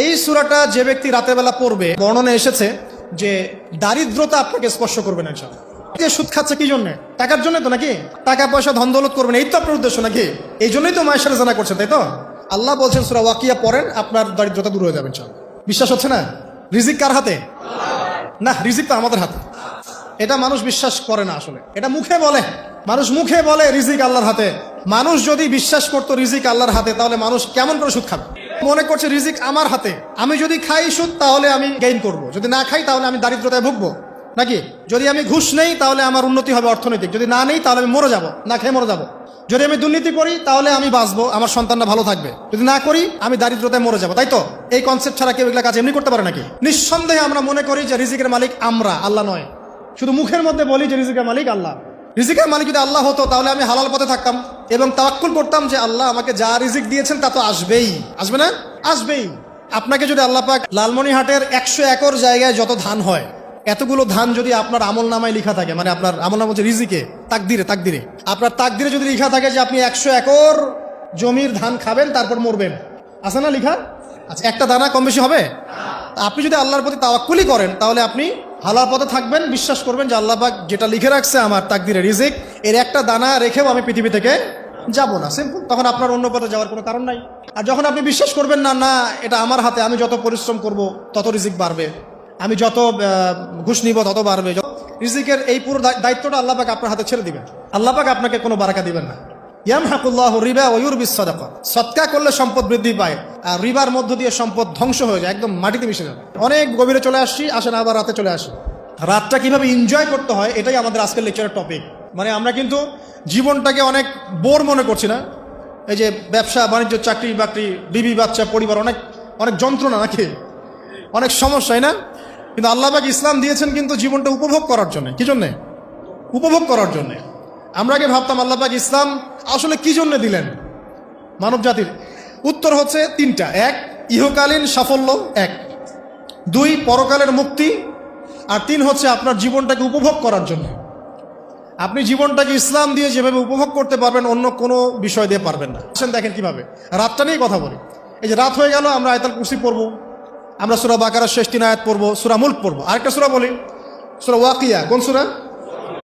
এই সূরাটা যে ব্যক্তি রাতের বেলা পড়বে, বর্ণনা এসেছে যে দারিদ্রতা আপনাকে স্পর্শ করবে না ইনশাআল্লাহ। যে সুদ খাচ্ছে কি জন্য? টাকার জন্য তো নাকি? টাকা পয়সা ধন দৌলত করবেন, এই তো আপনার উদ্দেশ্য নাকি? এই জন্যই তো মায়ের সাথে জানা করছেন, তাই তো? আল্লাহ বলছেন সূরা ওয়াকিয়া পড়েন, আপনার দারিদ্রতা দূর হয়ে যাবে ইনশাআল্লাহ। বিশ্বাস হচ্ছে না? রিজিক কার হাতে? না, রিজিক তো আমাদের হাতে। এটা মানুষ বিশ্বাস করে না আসলে, এটা মুখে বলে। মানুষ মুখে বলে রিজিক আল্লাহর হাতে। মানুষ যদি বিশ্বাস করতো রিজিক আল্লাহর হাতে, তাহলে মানুষ কেমন করে সুদ খাবে? মনে করছে রিজিক আমার হাতে, আমি যদি খাই সুদ তাহলে আমি গেইন করব, যদি না খাই তাহলে আমি দারিদ্রতায় ভুগবো নাকি? যদি আমি ঘুষ নেই তাহলে আমার উন্নতি হবে অর্থনৈতিক, যদি না নেই তাহলে আমি মরে যাব, না খেয়ে মরে যাব। যদি আমি দুর্নীতি করি তাহলে আমি বাঁচবো, আমার সন্তানরা ভালো থাকবে, যদি না করি আমি দারিদ্রতায় মরে যাব, তাই তো? এই কনসেপ্ট ছাড়া কেউ এগুলা কাজ এমনি করতে পারে নাকি? নিঃসন্দেহে আমরা মনে করি যে রিজিকের মালিক আমরা, আল্লাহ নয়। শুধু মুখের মধ্যে বলি যে রিজিকের মালিক আল্লাহ। রিজিকের মালিক যদি আল্লাহ হতো তাহলে আমি হালাল পথে থাকতাম এবং তাওয়াক্কুল করতাম যে আল্লাহ আমাকে যা রিজিক দিয়েছেন তা তো আসবেই, আসবে না? আসবেই। আপনাকে যদি আল্লাহ পাক লালমনিরহাটের 100 একর জায়গায় যত ধান হয়, এতগুলো ধান যদি আপনার আমল নামায় লেখা থাকে, মানে আপনার আমল নাম হচ্ছে রিজিকে, তাকদিরে আপনার তাকদিরে যদি লেখা থাকে যে আপনি 100 একর জমির ধান খাবেন তারপর মরবেন, আছে না লেখা? আচ্ছা, একটা দানা কম বেশি হবে? আপনি যদি আল্লাহর প্রতি তাওয়াক্কুলই করেন তাহলে আপনি হালাল পথে থাকবেন, বিশ্বাস করবেন যে আল্লাহ পাক যেটা লিখে রাখছে আমার তাকদিরে রিজিক, এর একটা দানা রেখেও আমি পৃথিবী থেকে যাব না, সিম্পল। তখন আপনার অন্য পথে যাওয়ার কোনো কারণ নাই। আর যখন আপনি বিশ্বাস করবেন না, না এটা আমার হাতে, আমি যত পরিশ্রম করব তত রিজিক বাড়বে, আমি যত ঘুষ নিব তত বাড়বে, রিজিকের এই পুরো দায়িত্বটা আল্লাহ পাক আপনার হাতে ছেড়ে দিবেন। আল্লাহ পাক আপনাকে কোনো বারাকা দিবেন না। ইয়ামহাকুল্লাহু রিবা ওয়া ইউরবিস সাদাকা। সদকা করলে সম্পদ বৃদ্ধি পায়, আর রিবার মধ্য দিয়ে সম্পদ ধ্বংস হয়ে যায়, একদম মাটিতে মিশে যাবে। অনেক গভীরে চলে আসছি, আসেন আবার রাতে চলে আসি। রাতটা কিভাবে এনজয় করতে হয় এটাই আমাদের আজকের লেকচারের টপিক। মানে আমরা কিন্তু জীবনটাকে অনেক বোর মনে করছি না? এই যে ব্যবসা বাণিজ্য, চাকরি বাকরি, বিবি বাচ্চা, পরিবার, অনেক অনেক যন্ত্রণা নাকি, অনেক সমস্যাই না? কিন্তু আল্লাহ পাক ইসলাম দিয়েছেন কিন্তু জীবনটা উপভোগ করার জন্য। কি জন্যে? উপভোগ করার জন্যে। আমরা আগে ভাবতাম আল্লাহ পাক ইসলাম আসলে কি জন্য দিলেন মানব জাতির? উত্তর হচ্ছে 3টা। 1, ইহকালীন সাফল্য, 1। 2, পরকালের মুক্তি, আর 3 হচ্ছে আপনার জীবনটাকে উপভোগ করার জন্য। আপনি জীবনটাকে ইসলাম দিয়ে যেভাবে উপভোগ করতে পারবেন অন্য কোনো বিষয় দিয়ে পারবেন না। দেখেন কিভাবে, রাতটা নিয়ে কথা বলি। এই যে রাত হয়ে গেল, আমরা আয়াতুল কুরসি পড়বো, আমরা সূরা বাকারার শেষ 3 আয়াত পড়বো, সূরা মুলক পড়বো, আরেকটা সূরা বলি সূরা ওয়াকিয়া। কোন সূরা?